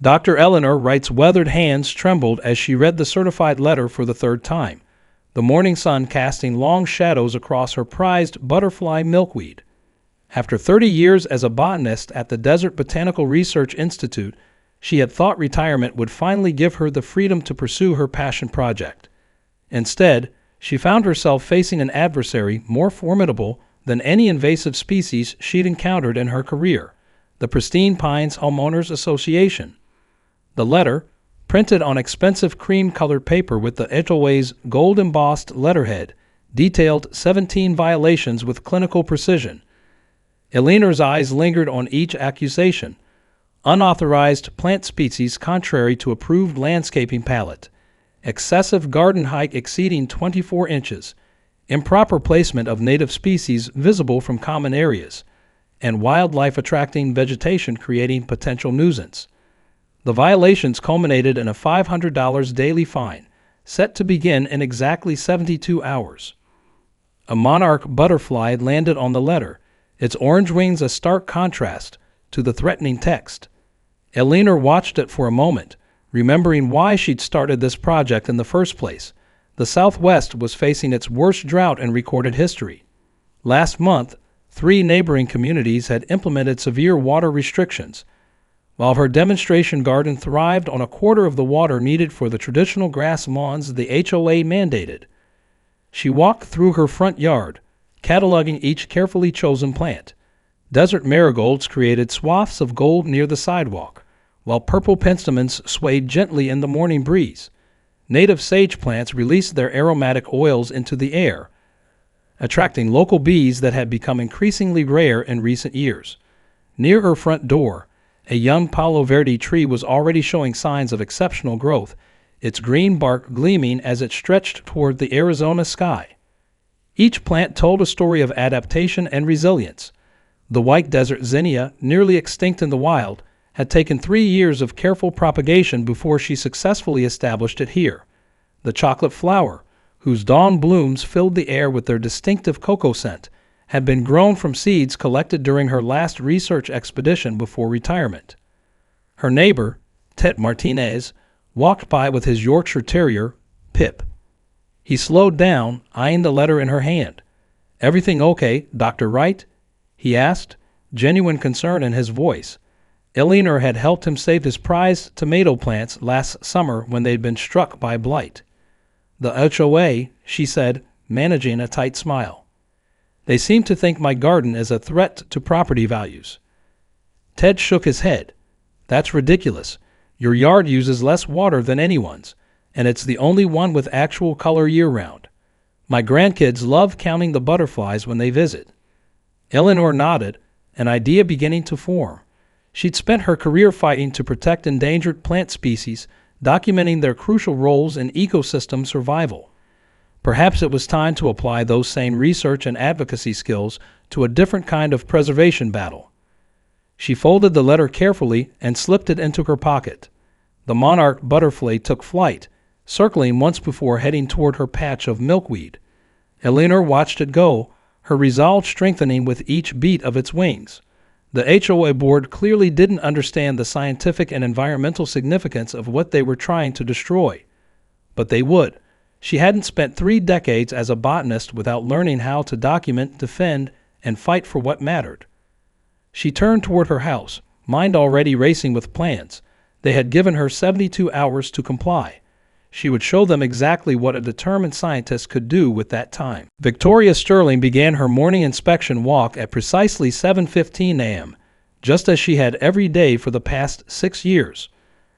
Dr. Eleanor Wright's weathered hands trembled as she read the certified letter for the third time, the morning sun casting long shadows across her prized butterfly milkweed. After 30 years as a botanist at the Desert Botanical Research Institute, she had thought retirement would finally give her the freedom to pursue her passion project. Instead, she found herself facing an adversary more formidable than any invasive species she'd encountered in her career, the Pristine Pines Homeowners Association. The letter, printed on expensive cream-colored paper with the HOA's gold-embossed letterhead, detailed 17 violations with clinical precision. Eleanor's eyes lingered on each accusation: unauthorized plant species contrary to approved landscaping palette, excessive garden height exceeding 24 inches, improper placement of native species visible from common areas, and wildlife attracting vegetation creating potential nuisance. The violations culminated in a $500 daily fine, set to begin in exactly 72 hours. A monarch butterfly landed on the letter, its orange wings a stark contrast to the threatening text. Eleanor watched it for a moment, remembering why she'd started this project in the first place. The Southwest was facing its worst drought in recorded history. Last month, 3 neighboring communities had implemented severe water restrictions, while her demonstration garden thrived on a quarter of the water needed for the traditional grass lawns the HOA mandated. She walked through her front yard, cataloging each carefully chosen plant. Desert marigolds created swaths of gold near the sidewalk, while purple penstemons swayed gently in the morning breeze. Native sage plants released their aromatic oils into the air, attracting local bees that had become increasingly rare in recent years. Near her front door, a young Palo Verde tree was already showing signs of exceptional growth, its green bark gleaming as it stretched toward the Arizona sky. Each plant told a story of adaptation and resilience. The white desert zinnia, nearly extinct in the wild, had taken 3 years of careful propagation before she successfully established it here. The chocolate flower, whose dawn blooms filled the air with their distinctive cocoa scent, had been grown from seeds collected during her last research expedition before retirement. Her neighbor, Ted Martinez, walked by with his Yorkshire Terrier, Pip. He slowed down, eyeing the letter in her hand. "Everything okay, Dr. Wright?" he asked, genuine concern in his voice. Eleanor had helped him save his prized tomato plants last summer when they'd been struck by blight. "The HOA," she said, managing a tight smile. "They seem to think my garden is a threat to property values." Ted shook his head. "That's ridiculous. Your yard uses less water than anyone's, and it's the only one with actual color year-round. My grandkids love counting the butterflies when they visit." Eleanor nodded, an idea beginning to form. She'd spent her career fighting to protect endangered plant species, documenting their crucial roles in ecosystem survival. Perhaps it was time to apply those same research and advocacy skills to a different kind of preservation battle. She folded the letter carefully and slipped it into her pocket. The monarch butterfly took flight, circling once before heading toward her patch of milkweed. Eleanor watched it go, her resolve strengthening with each beat of its wings. The HOA board clearly didn't understand the scientific and environmental significance of what they were trying to destroy. But they would. She hadn't spent 3 decades as a botanist without learning how to document, defend, and fight for what mattered. She turned toward her house, mind already racing with plans. They had given her 72 hours to comply. She would show them exactly what a determined scientist could do with that time. Victoria Sterling began her morning inspection walk at precisely 7:15 a.m., just as she had every day for the past 6 years.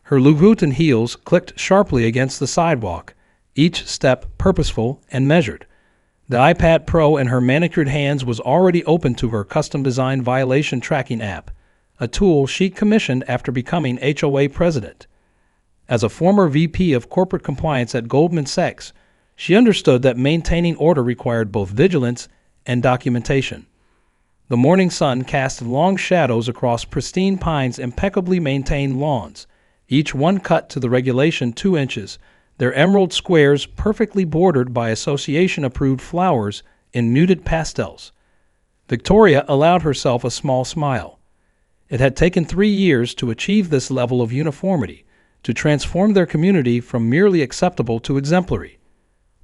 Her Louboutin heels clicked sharply against the sidewalk, each step purposeful and measured. The iPad Pro in her manicured hands was already open to her custom-designed violation tracking app, a tool she commissioned after becoming HOA president. As a former VP of corporate compliance at Goldman Sachs, she understood that maintaining order required both vigilance and documentation. The morning sun cast long shadows across Pristine Pines' impeccably maintained lawns, each one cut to the regulation 2 inches, their emerald squares perfectly bordered by association-approved flowers in muted pastels. Victoria allowed herself a small smile. It had taken 3 years to achieve this level of uniformity, to transform their community from merely acceptable to exemplary.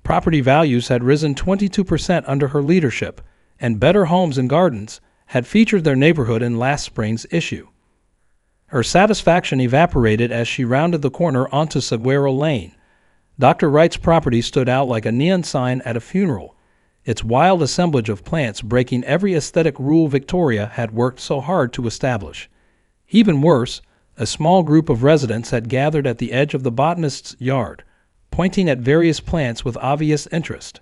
Property values had risen 22% under her leadership, and Better Homes and Gardens had featured their neighborhood in last spring's issue. Her satisfaction evaporated as she rounded the corner onto Saguaro Lane. Dr. Wright's property stood out like a neon sign at a funeral, its wild assemblage of plants breaking every aesthetic rule Victoria had worked so hard to establish. Even worse, a small group of residents had gathered at the edge of the botanist's yard, pointing at various plants with obvious interest.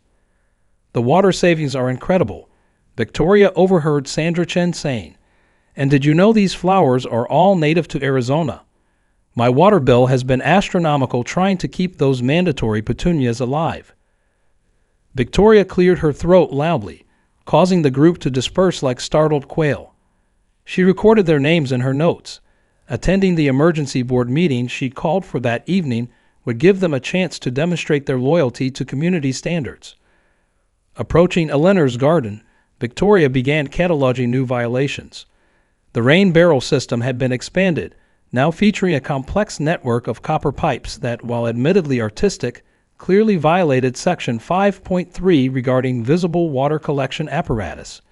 "The water savings are incredible," Victoria overheard Sandra Chen saying. "And did you know these flowers are all native to Arizona? My water bill has been astronomical trying to keep those mandatory petunias alive." Victoria cleared her throat loudly, causing the group to disperse like startled quail. She recorded their names in her notes. Attending the emergency board meeting she called for that evening would give them a chance to demonstrate their loyalty to community standards. Approaching Eleanor's garden, Victoria began cataloging new violations. The rain barrel system had been expanded, now featuring a complex network of copper pipes that, while admittedly artistic, clearly violated Section 5.3 regarding visible water collection apparatus.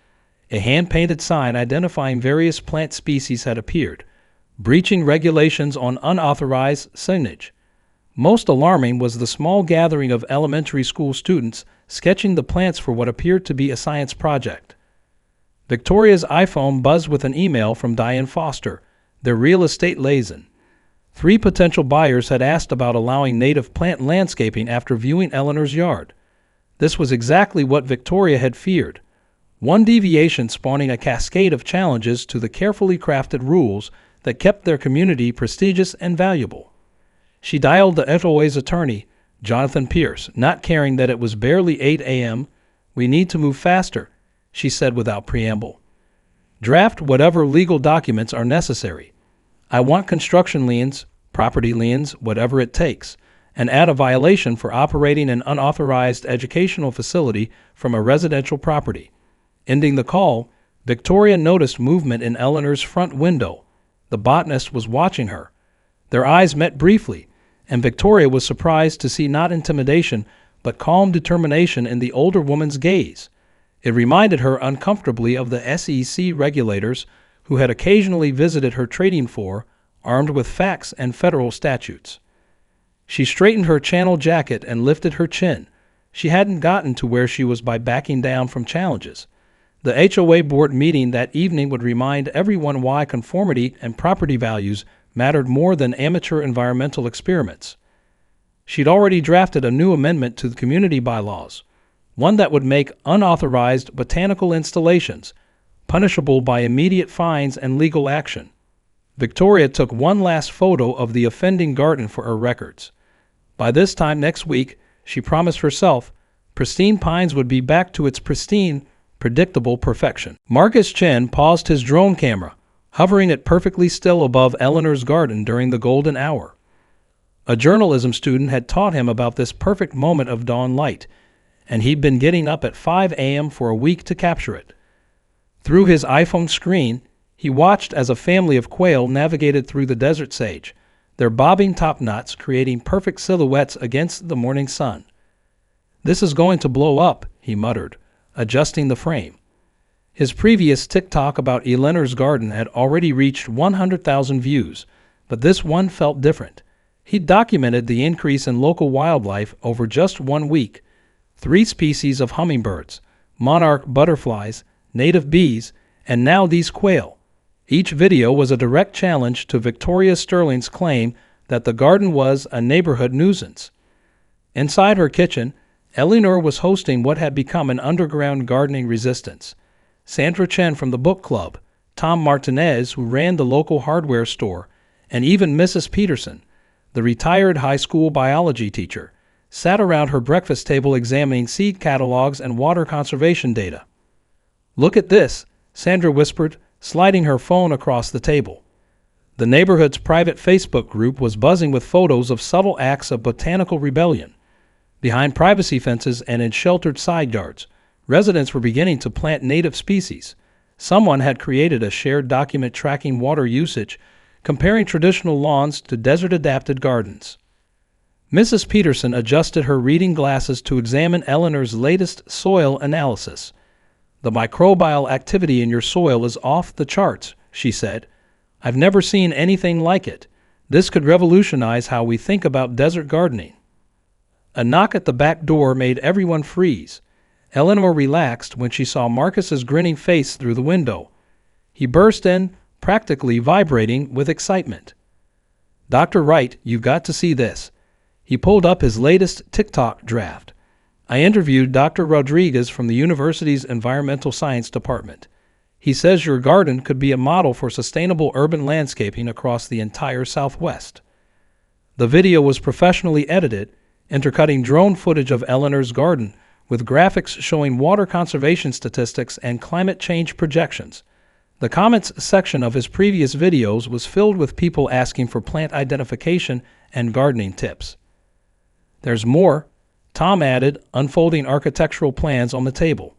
A hand-painted sign identifying various plant species had appeared, breaching regulations on unauthorized signage. Most alarming was the small gathering of elementary school students sketching the plants for what appeared to be a science project. Victoria's iPhone buzzed with an email from Diane Foster, their real estate liaison. 3 potential buyers had asked about allowing native plant landscaping after viewing Eleanor's yard. This was exactly what Victoria had feared, one deviation spawning a cascade of challenges to the carefully crafted rules that kept their community prestigious and valuable. She dialed the HOA's attorney, Jonathan Pierce, not caring that it was barely 8 a.m. "We need to move faster," she said without preamble. "Draft whatever legal documents are necessary. I want construction liens, property liens, whatever it takes, and add a violation for operating an unauthorized educational facility from a residential property." Ending the call, Victoria noticed movement in Eleanor's front window. The botanist was watching her. Their eyes met briefly, and Victoria was surprised to see not intimidation, but calm determination in the older woman's gaze. It reminded her uncomfortably of the SEC regulators who had occasionally visited her trading floor, armed with facts and federal statutes. She straightened her channel jacket and lifted her chin. She hadn't gotten to where she was by backing down from challenges. The HOA board meeting that evening would remind everyone why conformity and property values mattered more than amateur environmental experiments. She'd already drafted a new amendment to the community bylaws, one that would make unauthorized botanical installations punishable by immediate fines and legal action. Victoria took one last photo of the offending garden for her records. By this time next week, she promised herself, Pristine Pines would be back to its pristine, predictable perfection. Marcus Chen paused his drone camera, hovering it perfectly still above Eleanor's garden during the golden hour. A journalism student had taught him about this perfect moment of dawn light, and he'd been getting up at 5 a.m. for a week to capture it. Through his iPhone screen, he watched as a family of quail navigated through the desert sage, their bobbing topknots creating perfect silhouettes against the morning sun. "This is going to blow up," he muttered, adjusting the frame. His previous TikTok about Eleanor's garden had already reached 100,000 views, but this one felt different. He documented the increase in local wildlife over just 1 week. 3 species of hummingbirds, monarch butterflies, native bees, and now these quail. Each video was a direct challenge to Victoria Sterling's claim that the garden was a neighborhood nuisance. Inside her kitchen, Eleanor was hosting what had become an underground gardening resistance. Sandra Chen from the book club, Tom Martinez, who ran the local hardware store, and even Mrs. Peterson, the retired high school biology teacher, sat around her breakfast table examining seed catalogs and water conservation data. "Look at this," Sandra whispered, sliding her phone across the table. The neighborhood's private Facebook group was buzzing with photos of subtle acts of botanical rebellion. Behind privacy fences and in sheltered side yards, residents were beginning to plant native species. Someone had created a shared document tracking water usage, comparing traditional lawns to desert-adapted gardens. Mrs. Peterson adjusted her reading glasses to examine Eleanor's latest soil analysis. "The microbial activity in your soil is off the charts," she said. "I've never seen anything like it. This could revolutionize how we think about desert gardening." A knock at the back door made everyone freeze. Eleanor relaxed when she saw Marcus's grinning face through the window. He burst in, practically vibrating with excitement. "Dr. Wright, you've got to see this." He pulled up his latest TikTok draft. "I interviewed Dr. Rodriguez from the university's environmental science department. He says your garden could be a model for sustainable urban landscaping across the entire Southwest." The video was professionally edited, intercutting drone footage of Eleanor's garden with graphics showing water conservation statistics and climate change projections. The comments section of his previous videos was filled with people asking for plant identification and gardening tips. "There's more," Tom added, unfolding architectural plans on the table.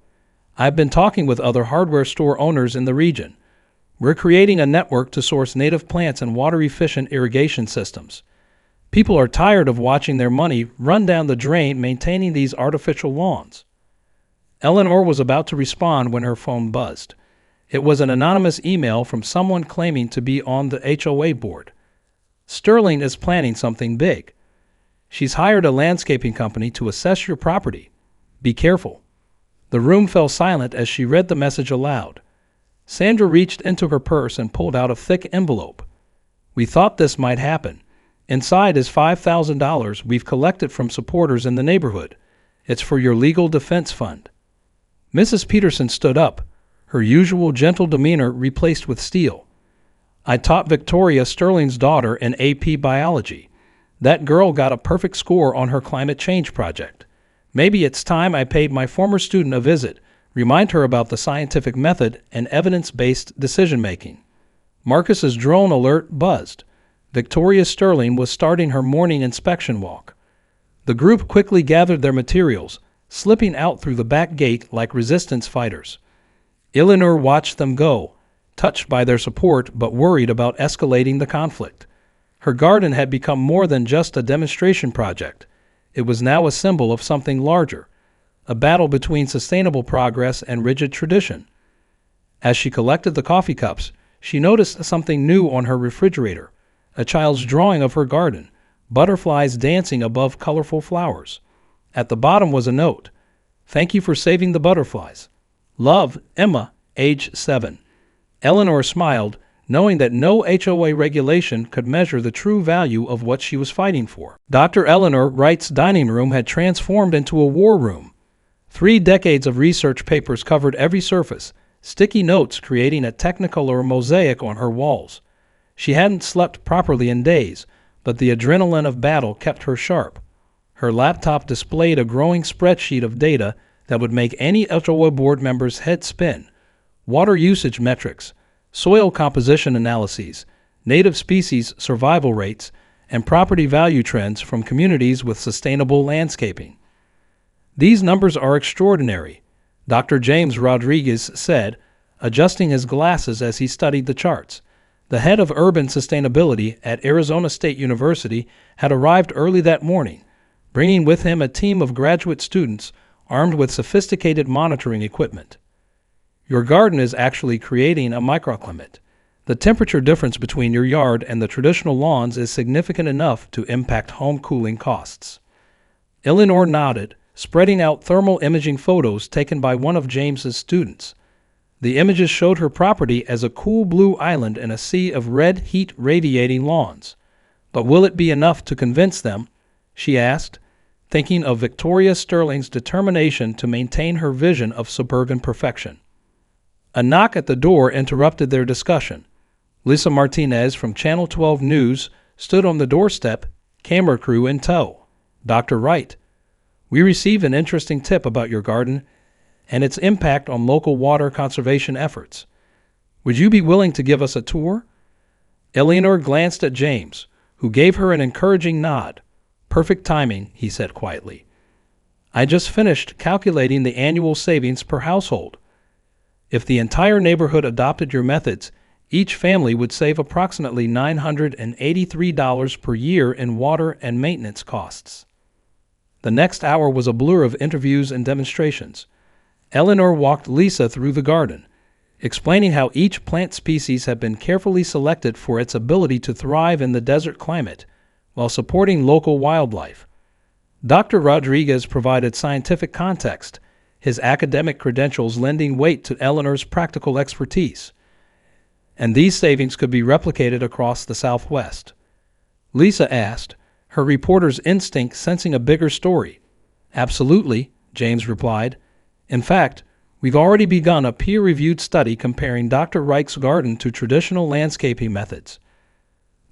"I've been talking with other hardware store owners in the region. We're creating a network to source native plants and water-efficient irrigation systems. People are tired of watching their money run down the drain maintaining these artificial lawns." Eleanor was about to respond when her phone buzzed. It was an anonymous email from someone claiming to be on the HOA board. "Sterling is planning something big. She's hired a landscaping company to assess your property. Be careful." The room fell silent as she read the message aloud. Sandra reached into her purse and pulled out a thick envelope. "We thought this might happen. Inside is $5,000 we've collected from supporters in the neighborhood. It's for your legal defense fund." Mrs. Peterson stood up, her usual gentle demeanor replaced with steel. "I taught Victoria Sterling's daughter in AP Biology. That girl got a perfect score on her climate change project. Maybe it's time I paid my former student a visit, remind her about the scientific method and evidence-based decision-making." Marcus's drone alert buzzed. Victoria Sterling was starting her morning inspection walk. The group quickly gathered their materials, slipping out through the back gate like resistance fighters. Eleanor watched them go, touched by their support but worried about escalating the conflict. Her garden had become more than just a demonstration project. It was now a symbol of something larger, a battle between sustainable progress and rigid tradition. As she collected the coffee cups, she noticed something new on her refrigerator, a child's drawing of her garden, butterflies dancing above colorful flowers. At the bottom was a note: "Thank you for saving the butterflies. Love, Emma, age 7. Eleanor smiled, knowing that no HOA regulation could measure the true value of what she was fighting for. Dr. Eleanor Wright's dining room had transformed into a war room. 3 decades of research papers covered every surface, sticky notes creating a technicolor mosaic on her walls. She hadn't slept properly in days, but the adrenaline of battle kept her sharp. Her laptop displayed a growing spreadsheet of data that would make any HOA board member's head spin. Water usage metrics, soil composition analyses, native species survival rates, and property value trends from communities with sustainable landscaping. "These numbers are extraordinary," Dr. James Rodriguez said, adjusting his glasses as he studied the charts. The head of urban sustainability at Arizona State University had arrived early that morning, bringing with him a team of graduate students armed with sophisticated monitoring equipment. "Your garden is actually creating a microclimate. The temperature difference between your yard and the traditional lawns is significant enough to impact home cooling costs." Eleanor nodded, spreading out thermal imaging photos taken by one of James's students. The images showed her property as a cool blue island in a sea of red heat radiating lawns. "But will it be enough to convince them?" she asked, thinking of Victoria Sterling's determination to maintain her vision of suburban perfection. A knock at the door interrupted their discussion. Lisa Martinez from Channel 12 News stood on the doorstep, camera crew in tow. "Dr. Wright, we received an interesting tip about your garden and its impact on local water conservation efforts. Would you be willing to give us a tour?" Eleanor glanced at James, who gave her an encouraging nod. "Perfect timing," he said quietly. "I just finished calculating the annual savings per household." If the entire neighborhood adopted your methods, each family would save approximately $983 per year in water and maintenance costs. The next hour was a blur of interviews and demonstrations. Eleanor walked Lisa through the garden, explaining how each plant species had been carefully selected for its ability to thrive in the desert climate while supporting local wildlife. Dr. Rodriguez provided scientific context, his academic credentials lending weight to Eleanor's practical expertise. And these savings could be replicated across the Southwest. Lisa asked, her reporter's instinct sensing a bigger story. Absolutely, James replied. In fact, we've already begun a peer-reviewed study comparing Dr. Reich's garden to traditional landscaping methods.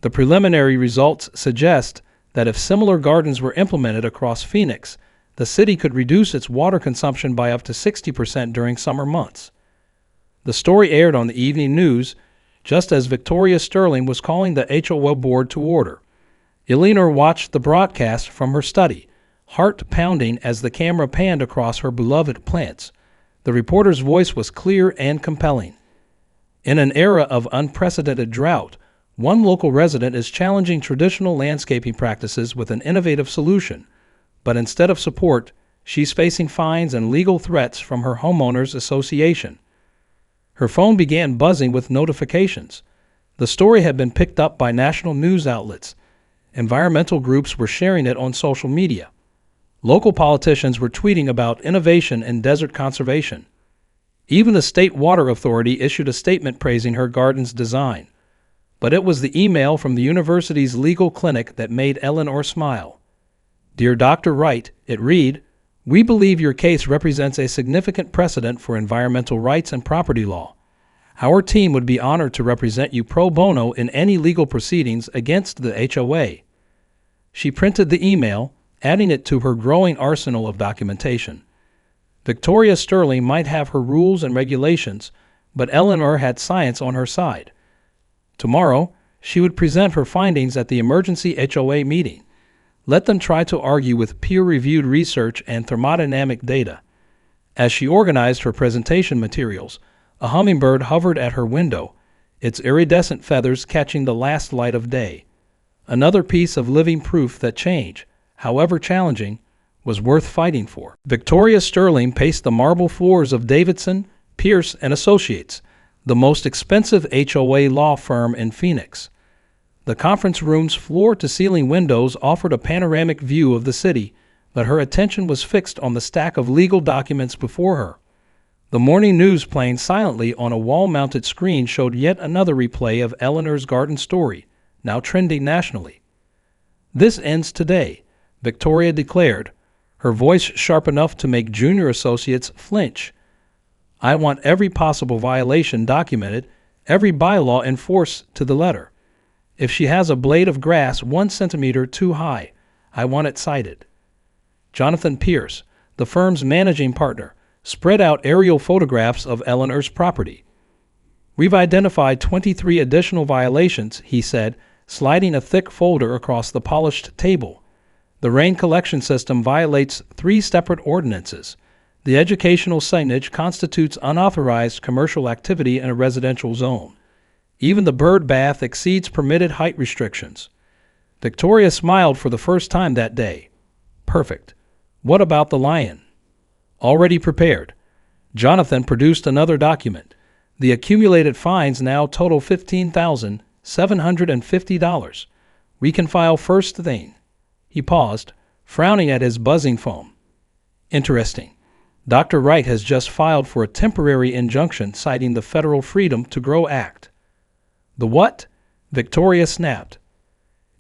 The preliminary results suggest that if similar gardens were implemented across Phoenix, the city could reduce its water consumption by up to 60% during summer months. The story aired on the evening news just as Victoria Sterling was calling the HOA board to order. Eleanor watched the broadcast from her study, heart pounding as the camera panned across her beloved plants. The reporter's voice was clear and compelling. In an era of unprecedented drought, one local resident is challenging traditional landscaping practices with an innovative solution, but instead of support, she's facing fines and legal threats from her homeowners association. Her phone began buzzing with notifications. The story had been picked up by national news outlets. Environmental groups were sharing it on social media. Local politicians were tweeting about innovation in desert conservation. Even the state water authority issued a statement praising her garden's design. But it was the email from the university's legal clinic that made Eleanor smile. Dear Dr. Wright, it read, "We believe your case represents a significant precedent for environmental rights and property law. Our team would be honored to represent you pro bono in any legal proceedings against the HOA." She printed the email, adding it to her growing arsenal of documentation. Victoria Sterling might have her rules and regulations, but Eleanor had science on her side. Tomorrow, she would present her findings at the emergency HOA meeting. Let them try to argue with peer-reviewed research and thermodynamic data. As she organized her presentation materials, a hummingbird hovered at her window, its iridescent feathers catching the last light of day. Another piece of living proof that change, however challenging, was worth fighting for. Victoria Sterling paced the marble floors of Davidson, Pierce & Associates, the most expensive HOA law firm in Phoenix. The conference room's floor-to-ceiling windows offered a panoramic view of the city, but her attention was fixed on the stack of legal documents before her. The morning news playing silently on a wall-mounted screen showed yet another replay of Eleanor's garden story, now trending nationally. "This ends today," Victoria declared, her voice sharp enough to make junior associates flinch. "I want every possible violation documented, every bylaw enforced to the letter. If she has a blade of grass 1 centimeter too high, I want it cited." Jonathan Pierce, the firm's managing partner, spread out aerial photographs of Eleanor's property. "We've identified 23 additional violations," he said, sliding a thick folder across the polished table. "The rain collection system violates 3 separate ordinances. The educational signage constitutes unauthorized commercial activity in a residential zone. Even the bird bath exceeds permitted height restrictions." Victoria smiled for the first time that day. Perfect. What about the lion? Already prepared. Jonathan produced another document. The accumulated fines now total $15,750. "We can file first thing." He paused, frowning at his buzzing phone. "Interesting. Dr. Wright has just filed for a temporary injunction citing the Federal Freedom to Grow Act." "The what?" Victoria snapped.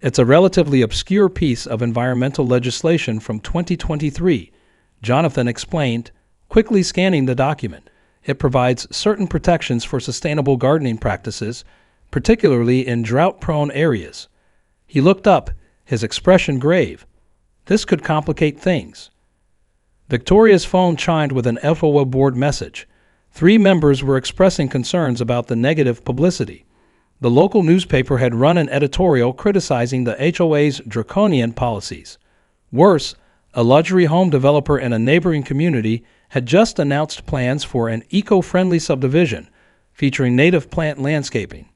"It's a relatively obscure piece of environmental legislation from 2023, Jonathan explained, quickly scanning the document. "It provides certain protections for sustainable gardening practices, particularly in drought-prone areas." He looked up, his expression grave. This could complicate things. Victoria's phone chimed with an HOA board message. 3 members were expressing concerns about the negative publicity. The local newspaper had run an editorial criticizing the HOA's draconian policies. Worse, a luxury home developer in a neighboring community had just announced plans for an eco-friendly subdivision featuring native plant landscaping.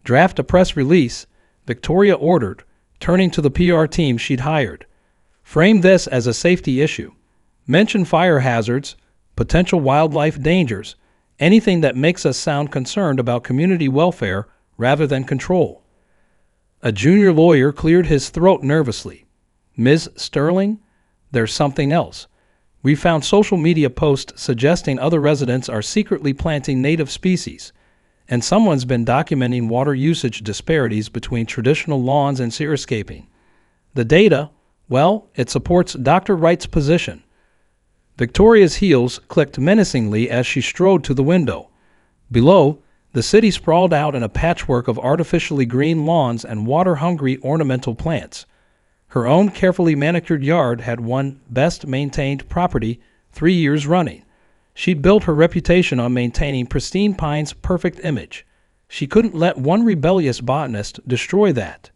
Draft a press release, Victoria ordered, turning to the PR team she'd hired. Frame this as a safety issue. Mention fire hazards, potential wildlife dangers, anything that makes us sound concerned about community welfare rather than control. A junior lawyer cleared his throat nervously. Ms. Sterling, there's something else. We found social media posts suggesting other residents are secretly planting native species, and someone's been documenting water usage disparities between traditional lawns and xeriscaping. The data, well, it supports Dr. Wright's position. Victoria's heels clicked menacingly as she strode to the window. Below, the city sprawled out in a patchwork of artificially green lawns and water-hungry ornamental plants. Her own carefully manicured yard had won Best Maintained Property 3 years running. She'd built her reputation on maintaining Pristine Pine's perfect image. She couldn't let one rebellious botanist destroy that.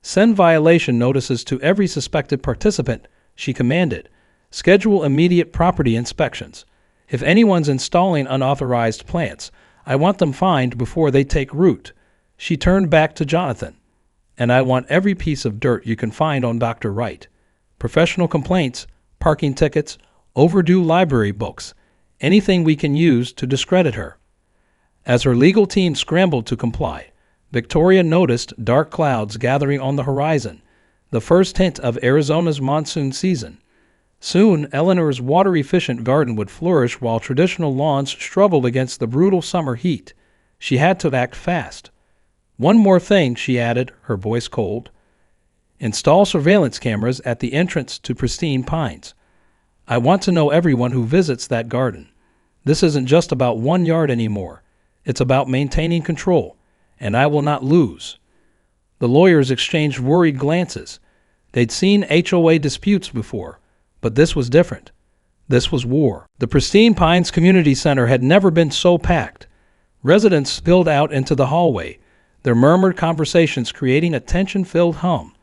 Send violation notices to every suspected participant, she commanded. Schedule immediate property inspections. If anyone's installing unauthorized plants, I want them fined before they take root. She turned back to Jonathan. And I want every piece of dirt you can find on Dr. Wright. Professional complaints, parking tickets, overdue library books, anything we can use to discredit her. As her legal team scrambled to comply, Victoria noticed dark clouds gathering on the horizon, the first hint of Arizona's monsoon season. Soon, Eleanor's water-efficient garden would flourish while traditional lawns struggled against the brutal summer heat. She had to act fast. One more thing, she added, her voice cold. Install surveillance cameras at the entrance to Pristine Pines. I want to know everyone who visits that garden. This isn't just about one yard anymore. It's about maintaining control, and I will not lose. The lawyers exchanged worried glances. They'd seen HOA disputes before, but this was different. This was war. The Pristine Pines Community Center had never been so packed. Residents spilled out into the hallway, their murmured conversations creating a tension-filled hum.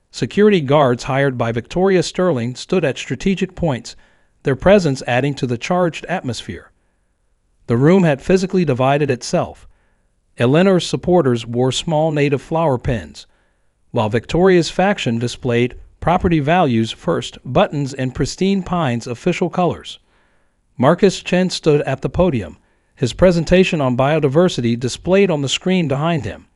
Security guards hired by Victoria Sterling stood at strategic points, their presence adding to the charged atmosphere. The room had physically divided itself. Eleanor's supporters wore small native flower pens, while Victoria's faction displayed property values first buttons in Pristine Pines' official colors. Marcus Chen stood at the podium, his presentation on biodiversity displayed on the screen behind him.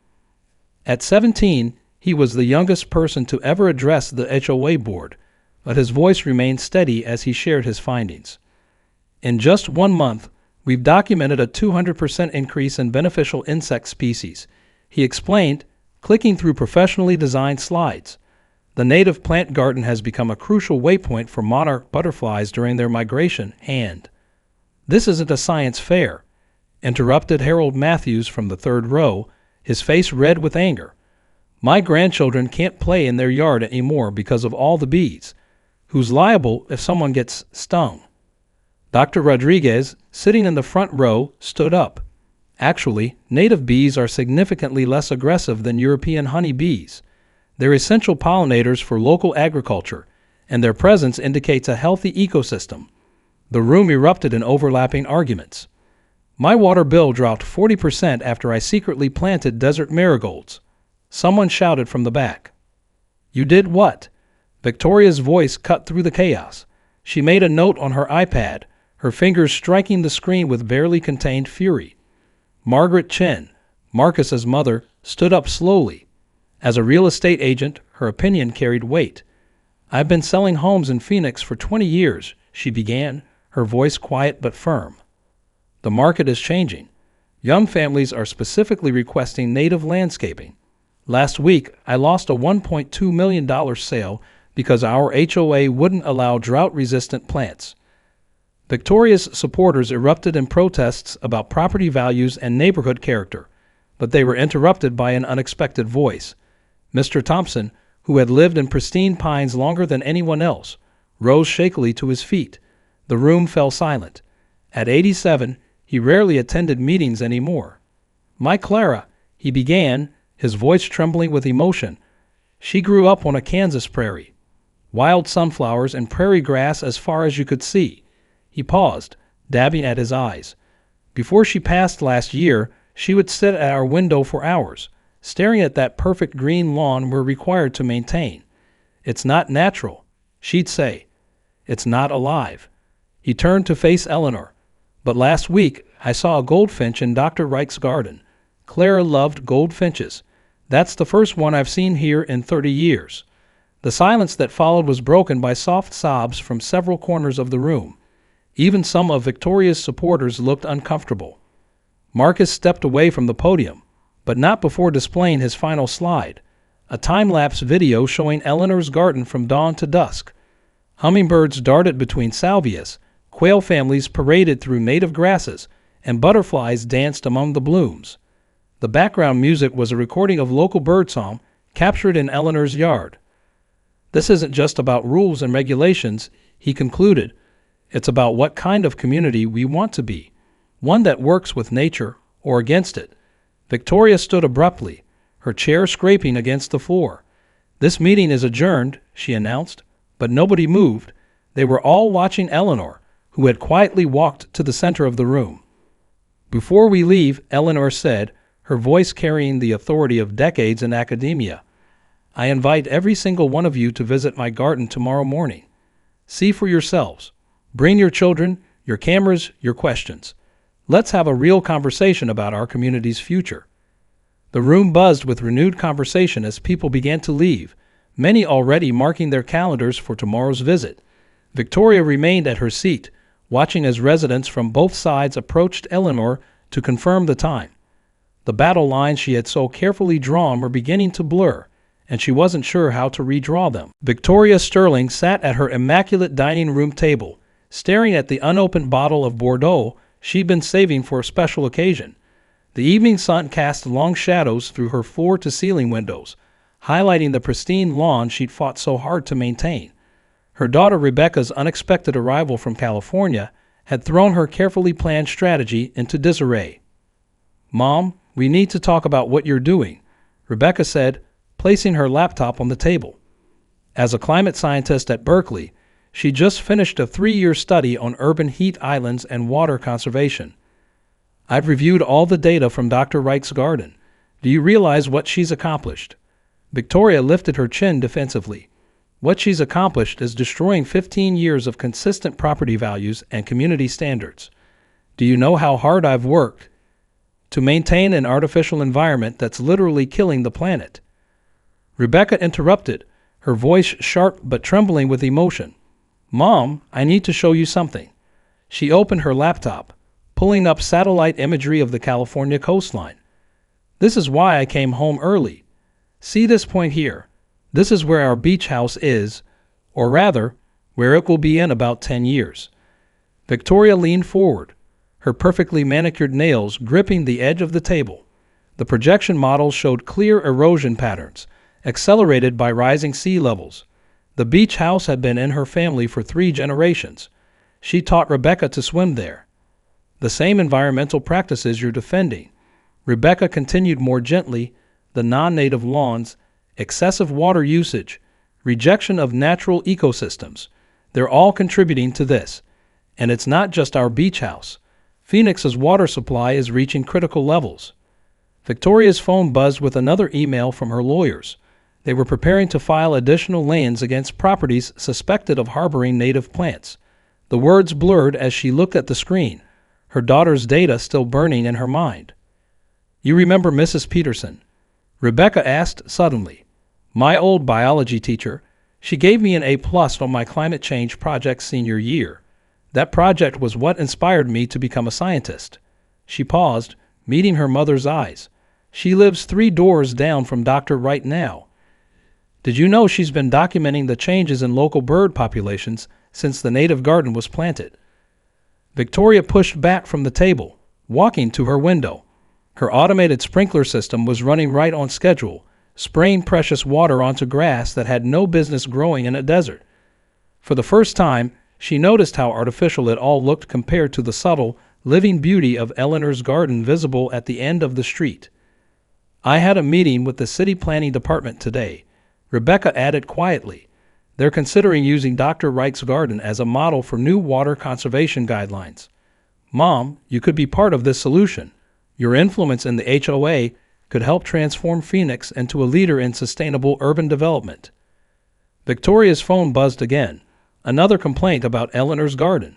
At 17, he was the youngest person to ever address the HOA board, but his voice remained steady as he shared his findings. In just 1 month, we've documented a 200% increase in beneficial insect species, he explained, clicking through professionally designed slides. The native plant garden has become a crucial waypoint for monarch butterflies during their migration. This isn't a science fair, interrupted Harold Matthews from the third row, his face red with anger. My grandchildren can't play in their yard anymore because of all the bees. Who's liable if someone gets stung? Dr. Rodriguez, sitting in the front row, stood up. Actually, native bees are significantly less aggressive than European honey bees. They're essential pollinators for local agriculture, and their presence indicates a healthy ecosystem. The room erupted in overlapping arguments. My water bill dropped 40% after I secretly planted desert marigolds. Someone shouted from the back. You did what? Victoria's voice cut through the chaos. She made a note on her iPad, her fingers striking the screen with barely contained fury. Margaret Chen, Marcus's mother, stood up slowly. As a real estate agent, her opinion carried weight. I've been selling homes in Phoenix for 20 years, she began, her voice quiet but firm. The market is changing. Young families are specifically requesting native landscaping. Last week, I lost a $1.2 million sale because our HOA wouldn't allow drought-resistant plants. Victoria's supporters erupted in protests about property values and neighborhood character, but they were interrupted by an unexpected voice. Mr. Thompson, who had lived in Pristine Pines longer than anyone else, rose shakily to his feet. The room fell silent. At 87, he rarely attended meetings anymore. My Clara, he began, his voice trembling with emotion. She grew up on a Kansas prairie. Wild sunflowers and prairie grass as far as you could see. He paused, dabbing at his eyes. Before she passed last year, she would sit at our window for hours, staring at that perfect green lawn we're required to maintain. It's not natural, she'd say. It's not alive. He turned to face Eleanor. But last week, I saw a goldfinch in Dr. Wright's garden. Clara loved goldfinches. That's the first one I've seen here in 30 years. The silence that followed was broken by soft sobs from several corners of the room. Even some of Victoria's supporters looked uncomfortable. Marcus stepped away from the podium, but not before displaying his final slide, a time-lapse video showing Eleanor's garden from dawn to dusk. Hummingbirds darted between salvias, quail families paraded through native grasses, and butterflies danced among the blooms. The background music was a recording of local birdsong captured in Eleanor's yard. This isn't just about rules and regulations, he concluded. It's about what kind of community we want to be, one that works with nature or against it. Victoria stood abruptly, her chair scraping against the floor. "This meeting is adjourned," she announced, but nobody moved. They were all watching Eleanor, who had quietly walked to the center of the room. "Before we leave," Eleanor said, her voice carrying the authority of decades in academia, "I invite every single one of you to visit my garden tomorrow morning. See for yourselves. Bring your children, your cameras, your questions. Let's have a real conversation about our community's future." The room buzzed with renewed conversation as people began to leave, many already marking their calendars for tomorrow's visit. Victoria remained at her seat, watching as residents from both sides approached Eleanor to confirm the time. The battle lines she had so carefully drawn were beginning to blur, and she wasn't sure how to redraw them. Victoria Sterling sat at her immaculate dining room table, staring at the unopened bottle of Bordeaux she'd been saving for a special occasion. The evening sun cast long shadows through her floor-to-ceiling windows, highlighting the pristine lawn she'd fought so hard to maintain. Her daughter Rebecca's unexpected arrival from California had thrown her carefully planned strategy into disarray. "Mom, we need to talk about what you're doing," Rebecca said, placing her laptop on the table. As a climate scientist at Berkeley, she just finished a 3-year study on urban heat islands and water conservation. "I've reviewed all the data from Dr. Wright's garden. Do you realize what she's accomplished?" Victoria lifted her chin defensively. "What she's accomplished is destroying 15 years of consistent property values and community standards. Do you know how hard I've worked to maintain an artificial environment that's literally killing the planet?" Rebecca interrupted, her voice sharp but trembling with emotion. "Mom, I need to show you something." She opened her laptop, pulling up satellite imagery of the California coastline. "This is why I came home early. See this point here? This is where our beach house is, or rather, where it will be in about 10 years. Victoria leaned forward, her perfectly manicured nails gripping the edge of the table. The projection model showed clear erosion patterns, accelerated by rising sea levels. The beach house had been in her family for 3 generations. She taught Rebecca to swim there. "The same environmental practices you're defending," Rebecca continued more gently, "the non-native lawns, excessive water usage, rejection of natural ecosystems, they're all contributing to this. And it's not just our beach house. Phoenix's water supply is reaching critical levels." Victoria's phone buzzed with another email from her lawyers. They were preparing to file additional liens against properties suspected of harboring native plants. The words blurred as she looked at the screen, her daughter's data still burning in her mind. "You remember Mrs. Peterson?" Rebecca asked suddenly. "My old biology teacher. She gave me an A+ on my climate change project senior year. That project was what inspired me to become a scientist." She paused, meeting her mother's eyes. "She lives 3 doors down from Dr. Wright now. Did you know she's been documenting the changes in local bird populations since the native garden was planted?" Victoria pushed back from the table, walking to her window. Her automated sprinkler system was running right on schedule, spraying precious water onto grass that had no business growing in a desert. For the first time, she noticed how artificial it all looked compared to the subtle, living beauty of Eleanor's garden visible at the end of the street. "I had a meeting with the city planning department today," Rebecca added quietly. They're considering using Dr. Wright's garden as a model for new water conservation guidelines. Mom, you could be part of this solution. Your influence in the HOA could help transform Phoenix into a leader in sustainable urban development. Victoria's phone buzzed again. Another complaint about Eleanor's garden.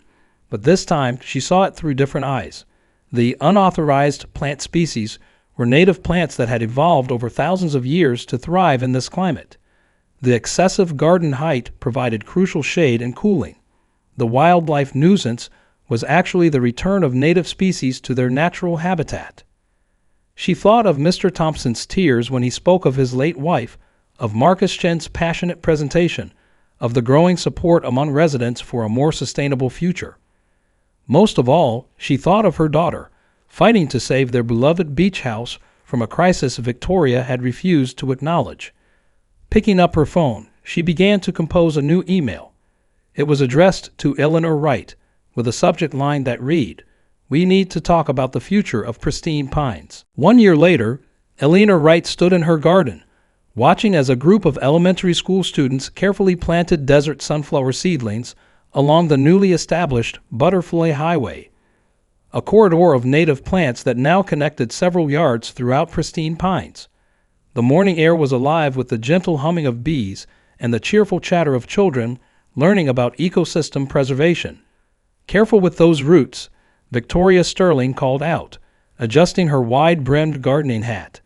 But this time, she saw it through different eyes. The unauthorized plant species were native plants that had evolved over thousands of years to thrive in this climate. The excessive garden height provided crucial shade and cooling. The wildlife nuisance was actually the return of native species to their natural habitat. She thought of Mr. Thompson's tears when he spoke of his late wife, of Marcus Chen's passionate presentation, of the growing support among residents for a more sustainable future. Most of all, she thought of her daughter, fighting to save their beloved beach house from a crisis Victoria had refused to acknowledge. Picking up her phone, she began to compose a new email. It was addressed to Eleanor Wright, with a subject line that read, "We need to talk about the future of pristine pines." 1 year later, Eleanor Wright stood in her garden, watching as a group of elementary school students carefully planted desert sunflower seedlings along the newly established Butterfly Highway, a corridor of native plants that now connected several yards throughout pristine pines. The morning air was alive with the gentle humming of bees and the cheerful chatter of children learning about ecosystem preservation. "Careful with those roots," Victoria Sterling called out, adjusting her wide-brimmed gardening hat.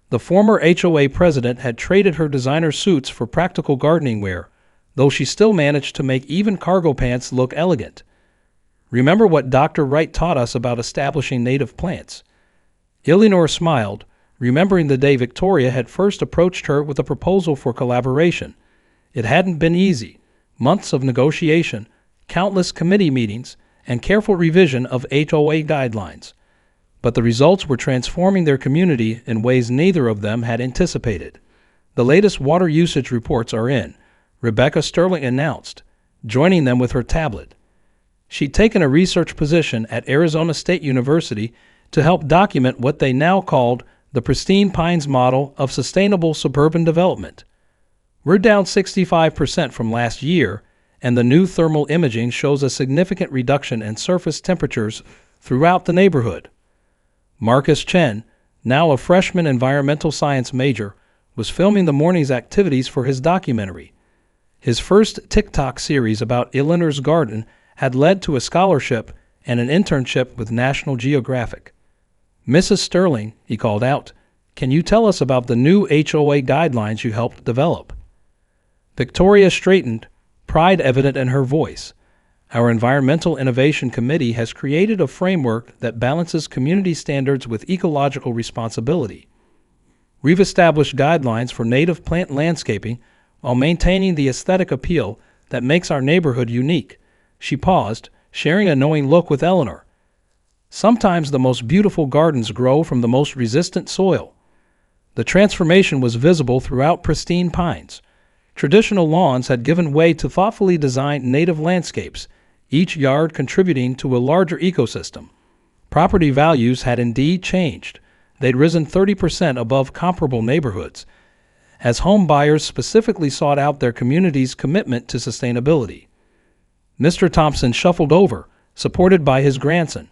The former HOA president had traded her designer suits for practical gardening wear, though she still managed to make even cargo pants look elegant. "Remember what Dr. Wright taught us about establishing native plants?" Eleanor smiled, remembering the day Victoria had first approached her with a proposal for collaboration. It hadn't been easy. Months of negotiation, countless committee meetings, and careful revision of HOA guidelines. But the results were transforming their community in ways neither of them had anticipated. "The latest water usage reports are in," Rebecca Sterling announced, joining them with her tablet. She'd taken a research position at Arizona State University to help document what they now called the Pristine Pines model of sustainable suburban development. "We're down 65% from last year, and the new thermal imaging shows a significant reduction in surface temperatures throughout the neighborhood." Marcus Chen, now a freshman environmental science major, was filming the morning's activities for his documentary. His first TikTok series about Eleanor's garden had led to a scholarship and an internship with National Geographic. "Mrs. Sterling," he called out, "can you tell us about the new HOA guidelines you helped develop?" Victoria straightened, pride evident in her voice. "Our Environmental Innovation Committee has created a framework that balances community standards with ecological responsibility. We've established guidelines for native plant landscaping while maintaining the aesthetic appeal that makes our neighborhood unique." She paused, sharing a knowing look with Eleanor. "Sometimes the most beautiful gardens grow from the most resistant soil." The transformation was visible throughout pristine pines. Traditional lawns had given way to thoughtfully designed native landscapes, each yard contributing to a larger ecosystem. Property values had indeed changed. They'd risen 30% above comparable neighborhoods, as home buyers specifically sought out their community's commitment to sustainability. Mr. Thompson shuffled over, supported by his grandson.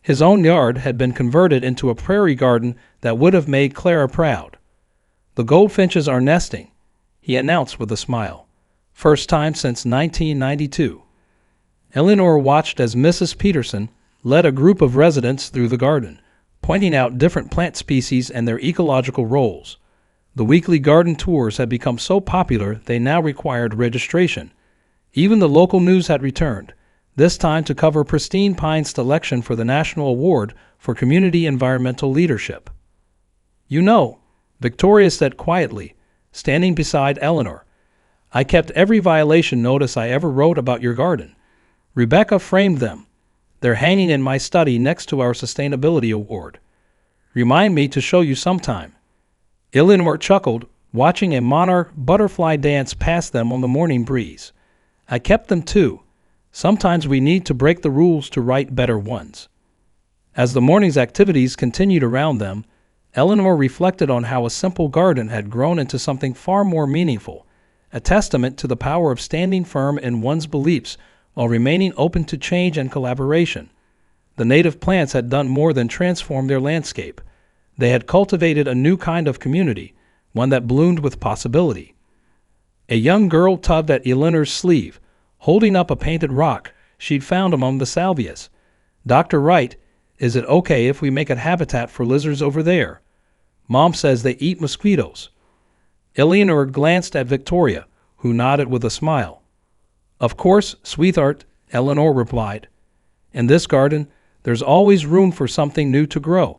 His own yard had been converted into a prairie garden that would have made Clara proud. "The goldfinches are nesting," he announced with a smile. "First time since 1992. Eleanor watched as Mrs. Peterson led a group of residents through the garden, pointing out different plant species and their ecological roles. The weekly garden tours had become so popular they now required registration. Even the local news had returned, this time to cover Pristine Pines' selection for the National Award for Community Environmental Leadership. "You know," Victoria said quietly, standing beside Eleanor, "I kept every violation notice I ever wrote about your garden. Rebecca framed them. They're hanging in my study next to our Sustainability Award. Remind me to show you sometime." Eleanor chuckled, watching a monarch butterfly dance past them on the morning breeze. "I kept them too. Sometimes we need to break the rules to write better ones." As the morning's activities continued around them, Eleanor reflected on how a simple garden had grown into something far more meaningful, a testament to the power of standing firm in one's beliefs while remaining open to change and collaboration. The native plants had done more than transform their landscape. They had cultivated a new kind of community, one that bloomed with possibility. A young girl tugged at Eleanor's sleeve, holding up a painted rock she'd found among the salvias. "Dr. Wright, is it okay if we make a habitat for lizards over there? Mom says they eat mosquitoes." Eleanor glanced at Victoria, who nodded with a smile. "Of course, sweetheart," Eleanor replied. "In this garden, there's always room for something new to grow."